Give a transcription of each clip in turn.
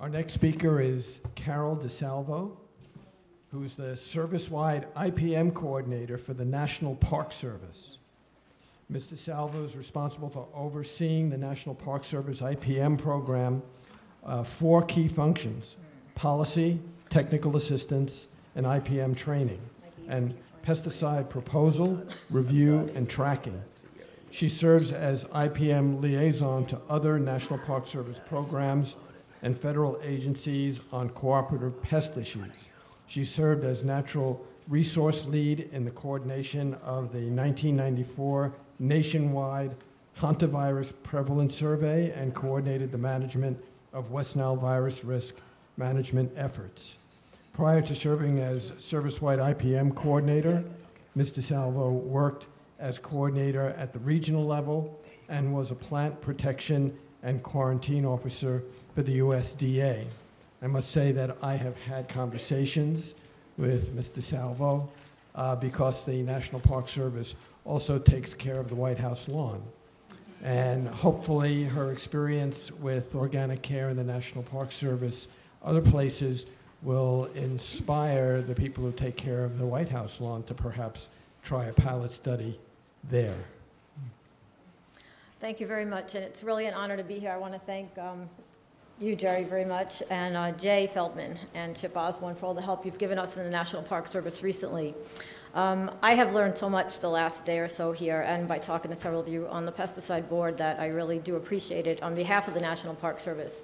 Our next speaker is Carol DiSalvo, who's the service-wide IPM coordinator for the National Park Service. Ms. DiSalvo is responsible for overseeing the National Park Service IPM program, 4 key functions: policy, technical assistance, and IPM training, and pesticide proposal, review, and tracking. She serves as IPM liaison to other National Park Service programs and federal agencies on cooperative pest issues. She served as natural resource lead in the coordination of the 1994 nationwide hantavirus prevalence survey and coordinated the management of West Nile virus risk management efforts. Prior to serving as service-wide IPM coordinator, Ms. DiSalvo worked as coordinator at the regional level and was a plant protection and quarantine officer for the USDA. I must say that I have had conversations with Ms. DiSalvo because the National Park Service also takes care of the White House lawn. And hopefully her experience with organic care in the National Park Service, other places, will inspire the people who take care of the White House lawn to perhaps try a pilot study there. Thank you very much, and it's really an honor to be here. I want to thank you, Jerry, very much, and Jay Feldman and Chip Osborne for all the help you've given us in the National Park Service recently. I have learned so much the last day or so here, and by talking to several of you on the pesticide board, that I really do appreciate it on behalf of the National Park Service.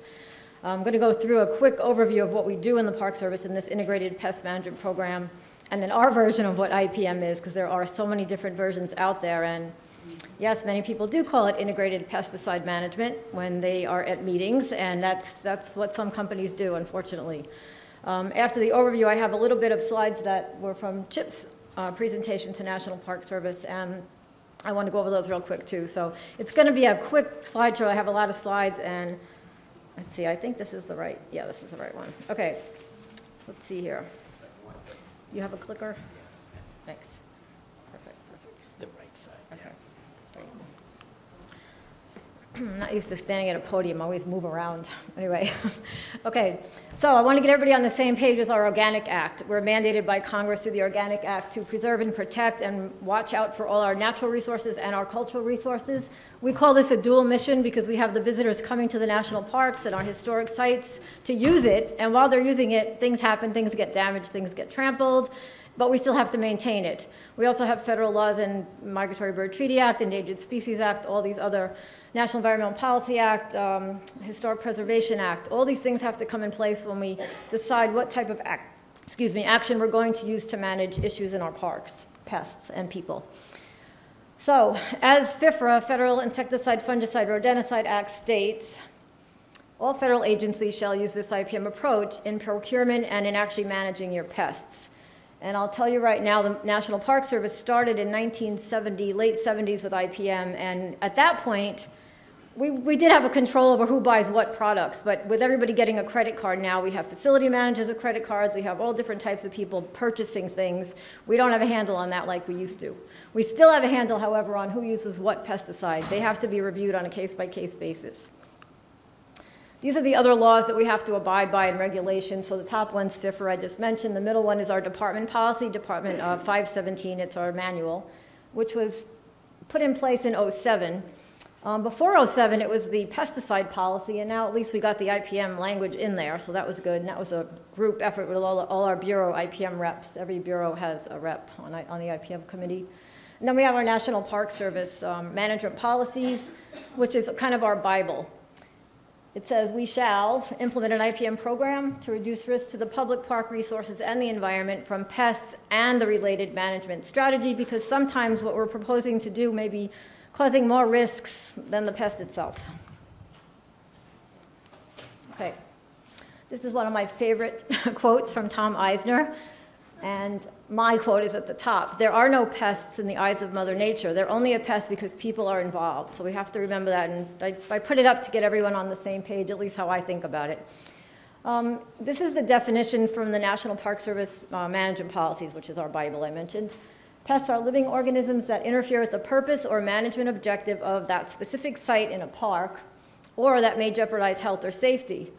I'm going to go through a quick overview of what we do in the Park Service in this integrated pest management program, and then our version of what IPM is, because there are so many different versions out there. And yes, many people do call it integrated pesticide management when they are at meetings, and that's what some companies do, unfortunately. After the overview, I have a little bit of slides that were from Chip's presentation to National Park Service, and I want to go over those real quick too. So it's going to be a quick slideshow. I have a lot of slides, and let's see, I think this is the right, yeah, this is the right one. Okay, let's see here. You have a clicker? Thanks. Perfect. The right side. Okay. Great. I'm not used to standing at a podium. I always move around. Anyway, okay. So I want to get everybody on the same page with our Organic Act. We're mandated by Congress through the Organic Act to preserve and protect and watch out for all our natural resources and our cultural resources. We call this a dual mission because we have the visitors coming to the national parks and our historic sites to use it, and while they're using it, things happen, things get damaged, things get trampled, but we still have to maintain it. We also have federal laws in Migratory Bird Treaty Act, Endangered Species Act, all these other National Environmental Policy Act, Historic Preservation Act. All these things have to come in place when we decide what type of action we're going to use to manage issues in our parks, pests and people. So, as FIFRA, Federal Insecticide, Fungicide, Rodenticide Act states, all federal agencies shall use this IPM approach in procurement and in actually managing your pests. And I'll tell you right now, the National Park Service started in 1970, late 70s with IPM, and at that point, we did have a control over who buys what products, but with everybody getting a credit card now, we have facility managers with credit cards, we have all different types of people purchasing things. We don't have a handle on that like we used to. We still have a handle, however, on who uses what pesticide. They have to be reviewed on a case-by-case basis. These are the other laws that we have to abide by in regulation. So the top one's FIFRA, I just mentioned. The middle one is our department policy, Department 517, it's our manual, which was put in place in '07. Before '07, it was the pesticide policy, and now at least we got the IPM language in there, so that was good. And that was a group effort with all our bureau IPM reps. Every bureau has a rep on the IPM committee. And then we have our National Park Service management policies, which is kind of our Bible. It says we shall implement an IPM program to reduce risks to the public park resources and the environment from pests and the related management strategy, because sometimes what we're proposing to do may be causing more risks than the pest itself. Okay, this is one of my favorite quotes from Tom Eisner, and my quote is at the top. There are no pests in the eyes of Mother Nature. They're only a pest because people are involved. So we have to remember that, and I put it up to get everyone on the same page, at least how I think about it. This is the definition from the National Park Service management policies, which is our Bible I mentioned. Pests are living organisms that interfere with the purpose or management objective of that specific site in a park, or that may jeopardize health or safety.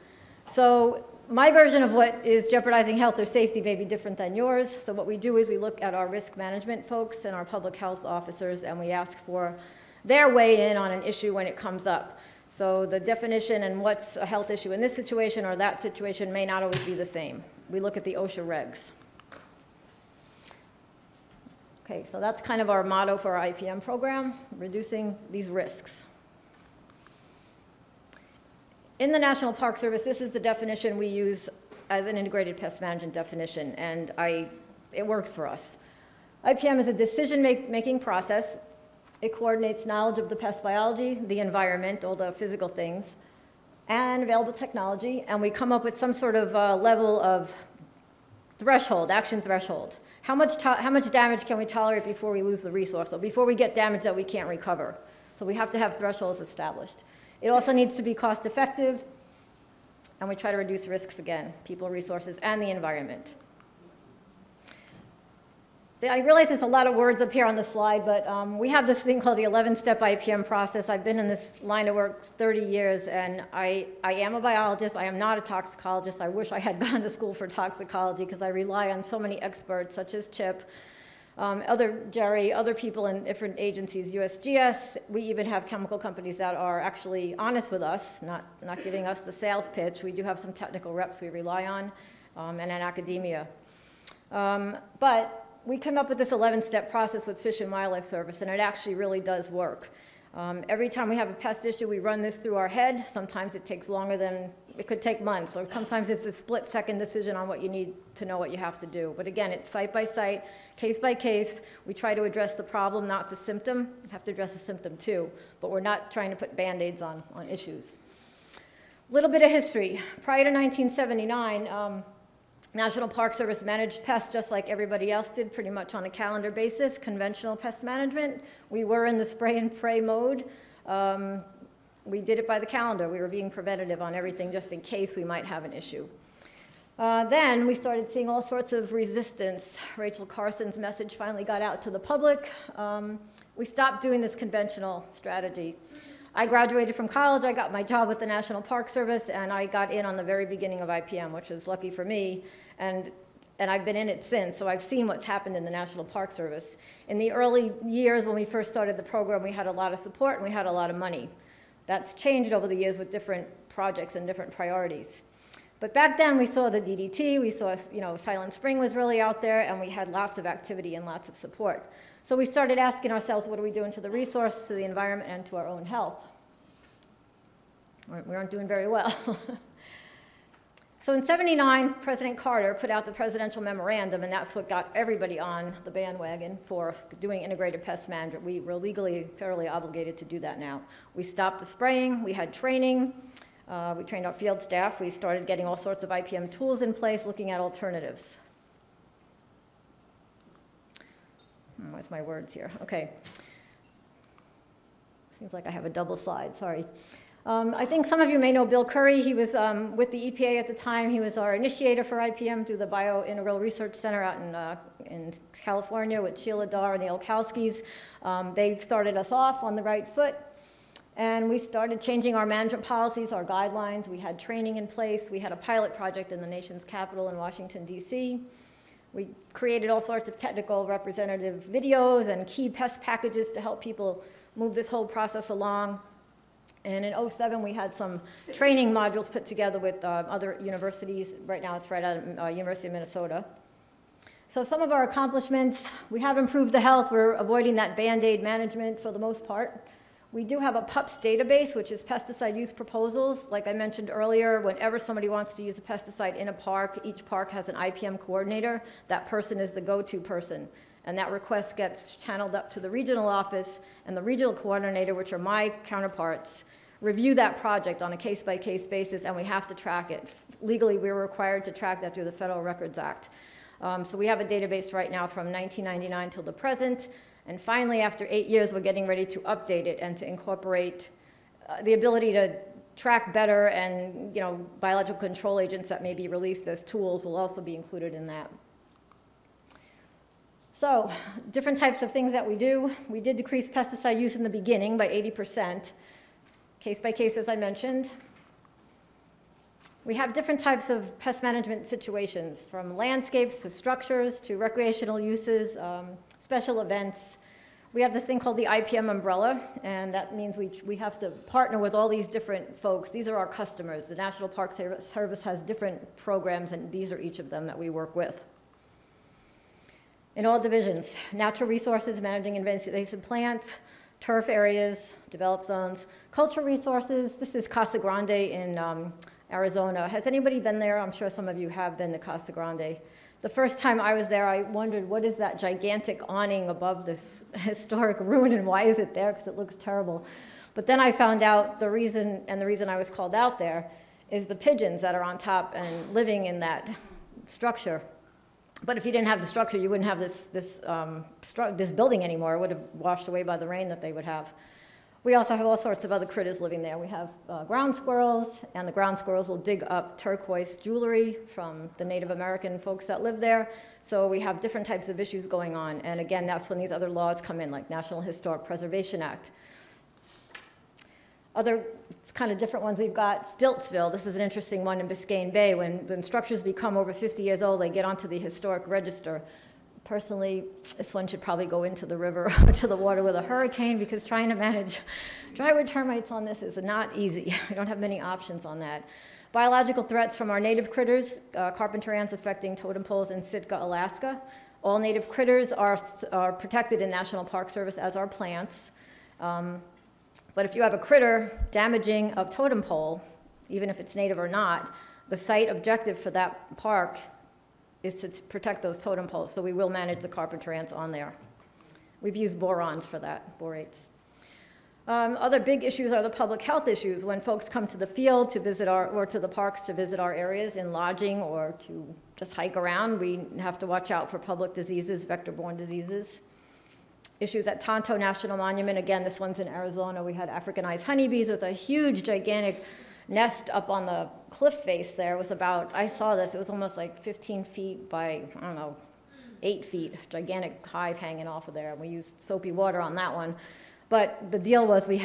So my version of what is jeopardizing health or safety may be different than yours. So what we do is we look at our risk management folks and our public health officers, and we ask for their weigh in on an issue when it comes up. So the definition and what's a health issue in this situation or that situation may not always be the same. We look at the OSHA regs. Okay, so that's kind of our motto for our IPM program, reducing these risks. In the National Park Service, this is the definition we use as an integrated pest management definition, and it works for us. IPM is a decision-making process. It coordinates knowledge of the pest biology, the environment, all the physical things, and available technology, and we come up with some sort of level of threshold, action threshold. How much damage can we tolerate before we lose the resource, or before we get damage that we can't recover? So we have to have thresholds established. It also needs to be cost effective, and we try to reduce risks again, people, resources, and the environment. I realize there's a lot of words up here on the slide, but we have this thing called the 11-step IPM process. I've been in this line of work 30 years, and I am a biologist. I am not a toxicologist. I wish I had gone to school for toxicology because I rely on so many experts, such as Chip, Jerry, other people in different agencies, USGS. We even have chemical companies that are actually honest with us, not giving us the sales pitch. We do have some technical reps we rely on, and in academia. But we came up with this 11-step process with Fish and Wildlife Service, and it actually really does work. Every time we have a pest issue, we run this through our head. Sometimes it takes longer than, it could take months, or sometimes it's a split-second decision on what you need to know what you have to do. But again, it's site by site, case by case. We try to address the problem, not the symptom. We have to address the symptom too, but we're not trying to put Band-Aids on issues. A little bit of history. Prior to 1979, National Park Service managed pests just like everybody else did, pretty much on a calendar basis, conventional pest management. We were in the spray and pray mode. We did it by the calendar. We were being preventative on everything just in case we might have an issue. Then we started seeing all sorts of resistance. Rachel Carson's message finally got out to the public. We stopped doing this conventional strategy. I graduated from college, I got my job with the National Park Service, and I got in on the very beginning of IPM, which was lucky for me, and I've been in it since, so I've seen what's happened in the National Park Service. In the early years when we first started the program, we had a lot of support and we had a lot of money. That's changed over the years with different projects and different priorities. But back then we saw the DDT, we saw, Silent Spring was really out there, and we had lots of activity and lots of support. So we started asking ourselves, what are we doing to the resource, to the environment, and to our own health? We aren't doing very well. So in '79, President Carter put out the presidential memorandum, and that's what got everybody on the bandwagon for doing integrated pest management. We were legally, federally obligated to do that now. We stopped the spraying, we had training, we trained our field staff, we started getting all sorts of IPM tools in place, looking at alternatives. Where's my words here? Okay. Seems like I have a double slide, sorry. I think some of you may know Bill Curry. He was with the EPA at the time. He was our initiator for IPM through the Biointegral Research Center out in California with Sheila Dar and the Olkowskis. They started us off on the right foot, and we started changing our management policies, our guidelines. We had training in place. We had a pilot project in the nation's capital in Washington, D.C. We created all sorts of technical representative videos and key pest packages to help people move this whole process along. And in '07, we had some training modules put together with other universities. Right now, it's right out of University of Minnesota. So some of our accomplishments, we have improved the health. We're avoiding that Band-Aid management for the most part. We do have a PUPS database, which is pesticide use proposals. Like I mentioned earlier, whenever somebody wants to use a pesticide in a park, each park has an IPM coordinator. That person is the go-to person. And that request gets channeled up to the regional office, and the regional coordinator, which are my counterparts, review that project on a case-by-case basis, and we have to track it. Legally, we're required to track that through the Federal Records Act. So we have a database right now from 1999 till the present. And finally, after 8 years, we're getting ready to update it and to incorporate the ability to track better, and biological control agents that may be released as tools will also be included in that. So, different types of things that we do. We did decrease pesticide use in the beginning by 80%, case by case, as I mentioned. We have different types of pest management situations, from landscapes to structures to recreational uses, special events. We have this thing called the IPM umbrella, and that means we have to partner with all these different folks. These are our customers. The National Park Service has different programs, and these are each of them that we work with. In all divisions, natural resources, managing invasive plants, turf areas, developed zones, cultural resources. This is Casa Grande in Arizona. Has anybody been there? I'm sure some of you have been to Casa Grande. The first time I was there, I wondered, what is that gigantic awning above this historic ruin, and why is it there? Because it looks terrible. But then I found out the reason I was called out there is the pigeons that are on top and living in that structure. But if you didn't have the structure, you wouldn't have this building anymore. It would have washed away by the rain that they would have. We also have all sorts of other critters living there. We have ground squirrels, and the ground squirrels will dig up turquoise jewelry from the Native American folks that live there. So we have different types of issues going on. And again, that's when these other laws come in, like National Historic Preservation Act. Other kind of different ones we've got, Stiltsville. This is an interesting one in Biscayne Bay. When structures become over 50 years old, they get onto the historic register. Personally, this one should probably go into the river or to the water with a hurricane, because trying to manage drywood termites on this is not easy. We don't have many options on that. Biological threats from our native critters, carpenter ants affecting totem poles in Sitka, Alaska. All native critters are protected in National Park Service, as are plants. But if you have a critter damaging a totem pole, even if it's native or not, the site objective for that park is to protect those totem poles, so we will manage the carpenter ants on there. We've used borons for that, borates. Other big issues are the public health issues. When folks come to the field to visit or to the parks to visit our areas in lodging or to just hike around, we have to watch out for public diseases, vector-borne diseases. Issues at Tonto National Monument. Again, this one's in Arizona. We had Africanized honeybees with a huge, gigantic nest up on the cliff face there. It was about, I saw this, it was almost like 15 feet by, I don't know, 8 feet, gigantic hive hanging off of there. And we used soapy water on that one. But the deal was we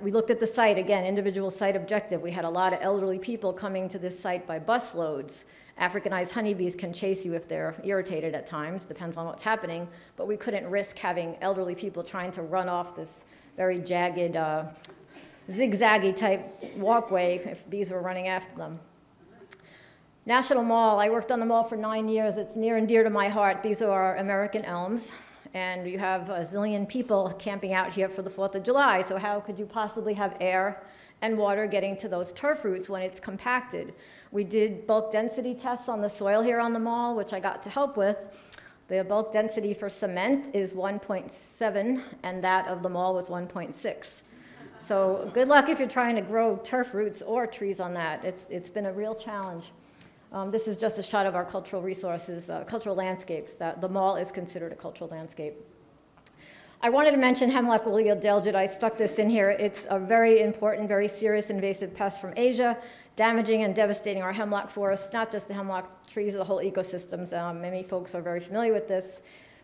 looked at the site, again, individual site objective. We had a lot of elderly people coming to this site by bus loads. Africanized honeybees can chase you if they're irritated at times, depends on what's happening. But we couldn't risk having elderly people trying to run off this very jagged, zigzaggy type walkway if bees were running after them. National Mall, I worked on the mall for 9 years. It's near and dear to my heart. These are our American elms, and you have a zillion people camping out here for the 4th of July, so how could you possibly have air and water getting to those turf roots when it's compacted? We did bulk density tests on the soil here on the mall, which I got to help with. The bulk density for cement is 1.7, and that of the mall was 1.6. So good luck if you're trying to grow turf roots or trees on that. It's been a real challenge. This is just a shot of our cultural resources, cultural landscapes. The mall is considered a cultural landscape. I wanted to mention hemlock woolly adelgid. I stuck this in here. It's a very important, very serious invasive pest from Asia, damaging and devastating our hemlock forests, not just the hemlock trees, the whole ecosystems. Many folks are very familiar with this.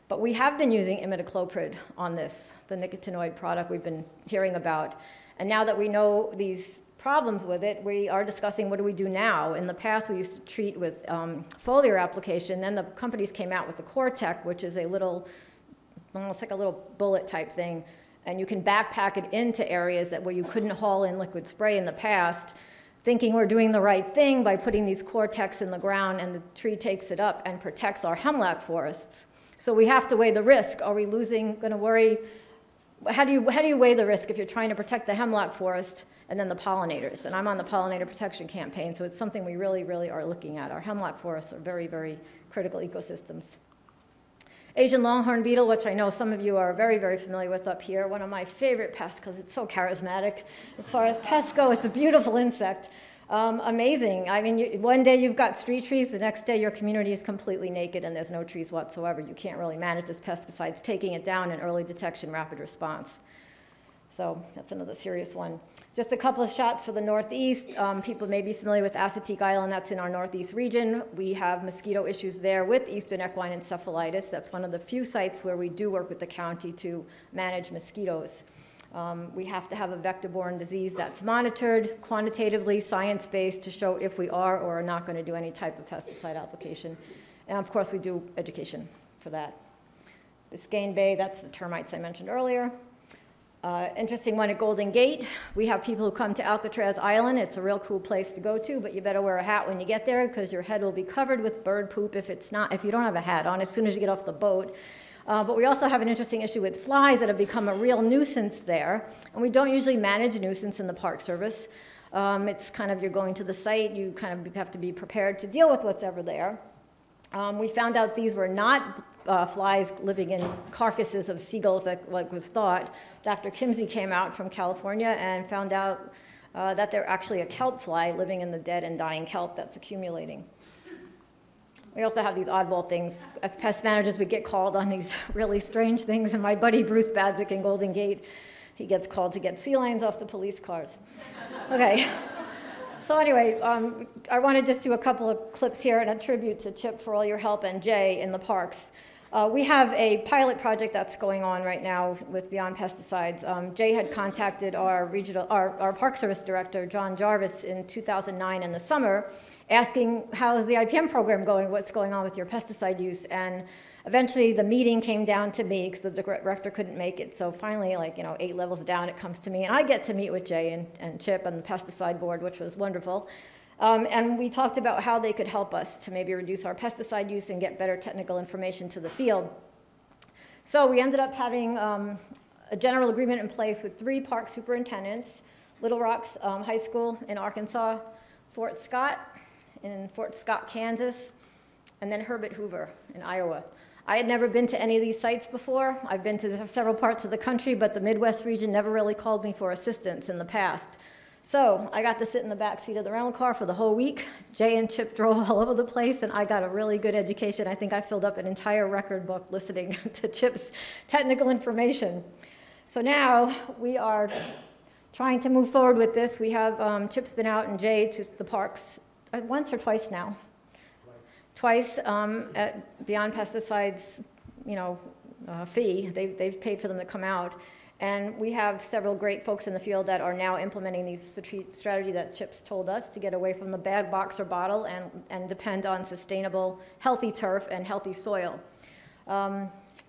But we have been using imidacloprid on this, the nicotinoid product we've been hearing about. And now that we know these problems with it, we are discussing what do we do now. In the past, we used to treat with foliar application. Then the companies came out with the Cortec, which is a little, almost like a little bullet type thing. And you can backpack it into areas where you couldn't haul in liquid spray in the past, thinking we're doing the right thing by putting these Cortecs in the ground, and the tree takes it up and protects our hemlock forests. So we have to weigh the risk. Are we going to worry? How do you weigh the risk if you're trying to protect the hemlock forest and then the pollinators? And I'm on the pollinator protection campaign, so it's something we really, really are looking at. Our hemlock forests are very, very critical ecosystems. Asian longhorn beetle, which I know some of you are very, very familiar with up here, one of my favorite pests because it's so charismatic. As far as pests go, it's a beautiful insect. Amazing. I mean, one day you've got street trees, the next day your community is completely naked and there's no trees whatsoever. You can't really manage this pest besides taking it down in early detection, rapid response. So that's another serious one. Just a couple of shots for the Northeast. People may be familiar with Assateague Island. That's in our Northeast region. We have mosquito issues there with eastern equine encephalitis. That's one of the few sites where we do work with the county to manage mosquitoes. We have to have a vector-borne disease that's monitored quantitatively, science-based, to show if we are or are not going to do any type of pesticide application. And of course, we do education for that. Biscayne Bay, that's the termites I mentioned earlier. Interesting one at Golden Gate. We have people who come to Alcatraz Island. It's a real cool place to go to, but you better wear a hat when you get there because your head will be covered with bird poop if you don't have a hat on as soon as you get off the boat. But we also have an interesting issue with flies that have become a real nuisance there. And we don't usually manage a nuisance in the Park Service. It's kind of, you're going to the site, you kind of have to be prepared to deal with what's ever there. We found out these were not flies living in carcasses of seagulls like was thought. Dr. Kimsey came out from California and found out that they're actually a kelp fly living in the dead and dying kelp that's accumulating. We also have these oddball things. As pest managers, we get called on these really strange things, and my buddy Bruce Badzik in Golden Gate, he gets called to get sea lions off the police cars. Okay. So anyway, I want to just do a couple of clips here and a tribute to Chip for all your help and Jay in the parks. We have a pilot project that's going on right now with Beyond Pesticides. Jay had contacted our Park Service director, John Jarvis, in 2009 in the summer, asking, how's the IPM program going? What's going on with your pesticide use? And eventually the meeting came down to me because the director couldn't make it. So finally, 8 levels down, it comes to me. And I get to meet with Jay and Chip and the pesticide board, which was wonderful. And we talked about how they could help us to maybe reduce our pesticide use and get better technical information to the field. So we ended up having a general agreement in place with 3 park superintendents: Little Rocks High School in Arkansas, Fort Scott in Fort Scott, Kansas, and then Herbert Hoover in Iowa. I had never been to any of these sites before. I've been to several parts of the country, but the Midwest region never really called me for assistance in the past. So I got to sit in the back seat of the rental car for the whole week. Jay and Chip drove all over the place, and I got a really good education. I think I filled up an entire record book listening to Chip's technical information. So now we are trying to move forward with this. We have Chip's been out and Jay to the parks once or twice now. Twice at Beyond Pesticides, fee. They've paid for them to come out. And we have several great folks in the field that are now implementing these strategy that Chip's told us to get away from the bag, box, or bottle and depend on sustainable, healthy turf and healthy soil.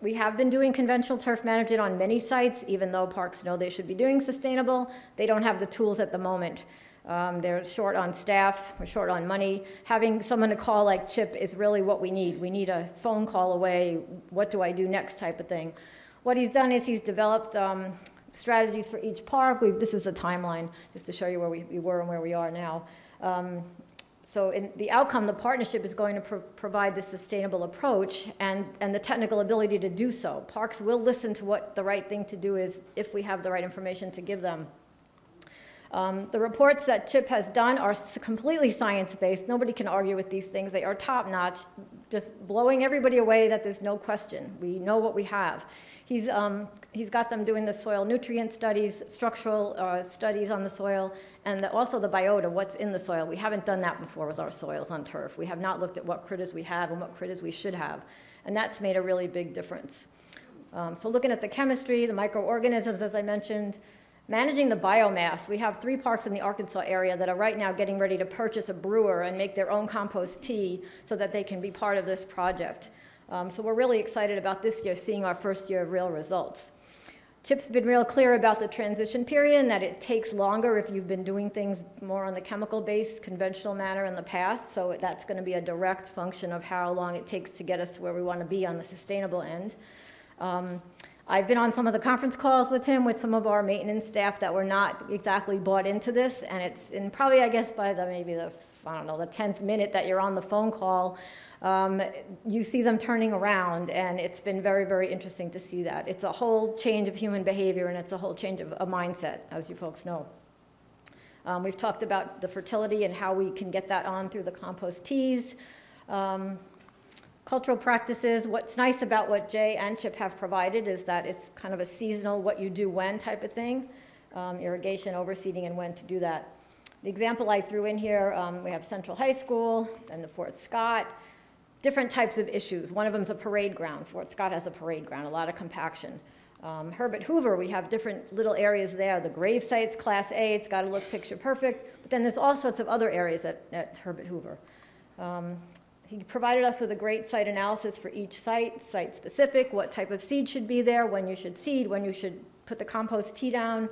We have been doing conventional turf management on many sites, even though parks know they should be doing sustainable. They don't have the tools at the moment. They're short on staff, we're short on money. Having someone to call like Chip is really what we need. We need a phone call away, what do I do next type of thing. What he's done is he's developed strategies for each park. This is a timeline just to show you where we were and where we are now. So in the outcome, the partnership is going to provide this sustainable approach and the technical ability to do so. Parks will listen to what the right thing to do is if we have the right information to give them. The reports that Chip has done are completely science-based. Nobody can argue with these things. They are top-notch, just blowing everybody away that there's no question. We know what we have. He's got them doing the soil nutrient studies, structural studies on the soil, and also the biota, what's in the soil. We haven't done that before with our soils on turf. We have not looked at what critters we have and what critters we should have, and that's made a really big difference. So looking at the chemistry, the microorganisms, as I mentioned, managing the biomass. We have 3 parks in the Arkansas area that are right now getting ready to purchase a brewer and make their own compost tea so that they can be part of this project. So we're really excited about this year, seeing our first year of real results. Chip's been real clear about the transition period and that it takes longer if you've been doing things more on the chemical-based, conventional manner in the past. So that's going to be a direct function of how long it takes to get us where we want to be on the sustainable end. I've been on some of the conference calls with him with some of our maintenance staff that were not exactly bought into this, and it's in probably, I guess, by maybe the 10th minute that you're on the phone call, you see them turning around, and it's been very, very interesting to see that. It's a whole change of human behavior, and it's a whole change of a mindset, as you folks know. We've talked about the fertility and how we can get that on through the compost teas. Cultural practices. What's nice about what Jay and Chip have provided is that it's kind of a seasonal what you do when type of thing, irrigation, overseeding, and when to do that. The example I threw in here, we have Central High School and the Fort Scott, different types of issues. One of them is a parade ground. Fort Scott has a parade ground, a lot of compaction. Herbert Hoover, we have different little areas there. The grave site's Class A, it's got to look picture perfect, but then there's all sorts of other areas at Herbert Hoover. He provided us with a great site analysis for each site, site-specific, what type of seed should be there, when you should seed, when you should put the compost tea down.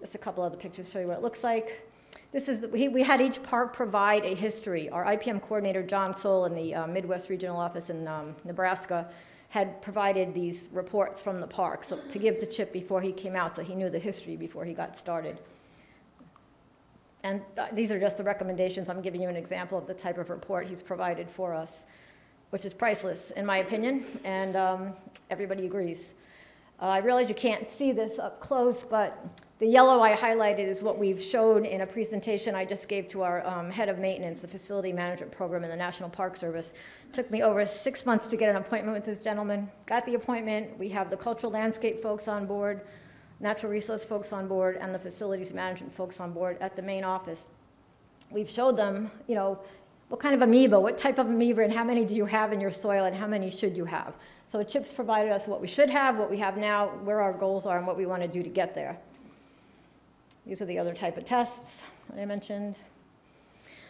Just a couple other pictures to show you what it looks like. This is, we had each park provide a history. Our IPM coordinator, John Soul, in the Midwest Regional Office in Nebraska, had provided these reports from the park to give to Chip before he came out, so he knew the history before he got started. And these are just the recommendations. I'm giving you an example of the type of report he's provided for us, which is priceless, in my opinion, and everybody agrees. I realize you can't see this up close, but the yellow I highlighted is what we've shown in a presentation I just gave to our head of maintenance, the facility management program in the National Park Service. It took me over 6 months to get an appointment with this gentleman. Got the appointment. We have the cultural landscape folks on board, natural resource folks on board, and the facilities management folks on board at the main office. We've showed them, you know, what kind of amoeba, what type of amoeba, and how many do you have in your soil, and how many should you have. So CHIP's provided us what we should have, what we have now, where our goals are, and what we want to do to get there. These are the other type of tests that I mentioned.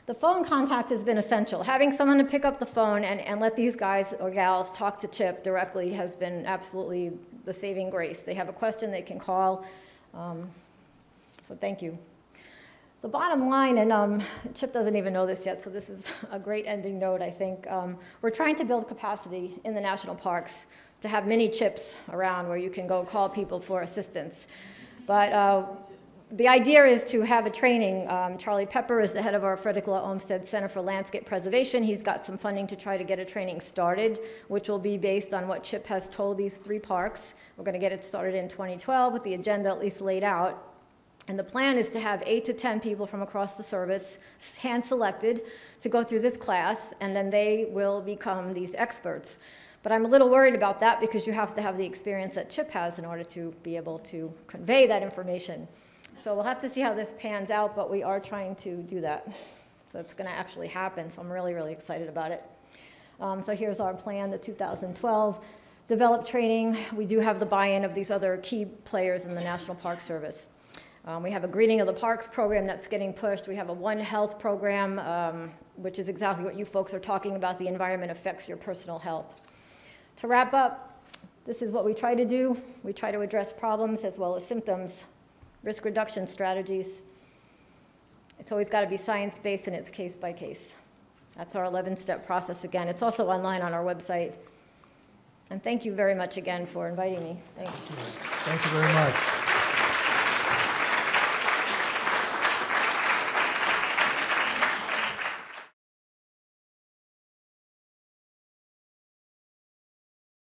The phone contact has been essential. Having someone to pick up the phone and let these guys or gals talk to CHIP directly has been absolutely the saving grace. They have a question, they can call. So thank you. The bottom line, and Chip doesn't even know this yet, so this is a great ending note, I think. We're trying to build capacity in the national parks to have mini Chips around where you can go call people for assistance. But the idea is to have a training. Charlie Pepper is the head of our Frederick Law Olmsted Center for Landscape Preservation. He's got some funding to try to get a training started, which will be based on what Chip has told these 3 parks. We're going to get it started in 2012 with the agenda at least laid out. And the plan is to have 8 to 10 people from across the service, hand-selected, to go through this class, and then they will become these experts. But I'm a little worried about that because you have to have the experience that Chip has in order to be able to convey that information. So we'll have to see how this pans out, but we are trying to do that. So it's going to actually happen, so I'm really, really excited about it. So here's our plan, the 2012 develop training. We do have the buy-in of these other key players in the National Park Service. We have a Greening of the Parks program that's getting pushed. We have a One Health program, which is exactly what you folks are talking about. The environment affects your personal health. To wrap up, this is what we try to do. We try to address problems as well as symptoms, risk reduction strategies. It's always got to be science-based and it's case by case. That's our 11-step process again. It's also online on our website. And thank you very much again for inviting me. Thanks. Thank you very much.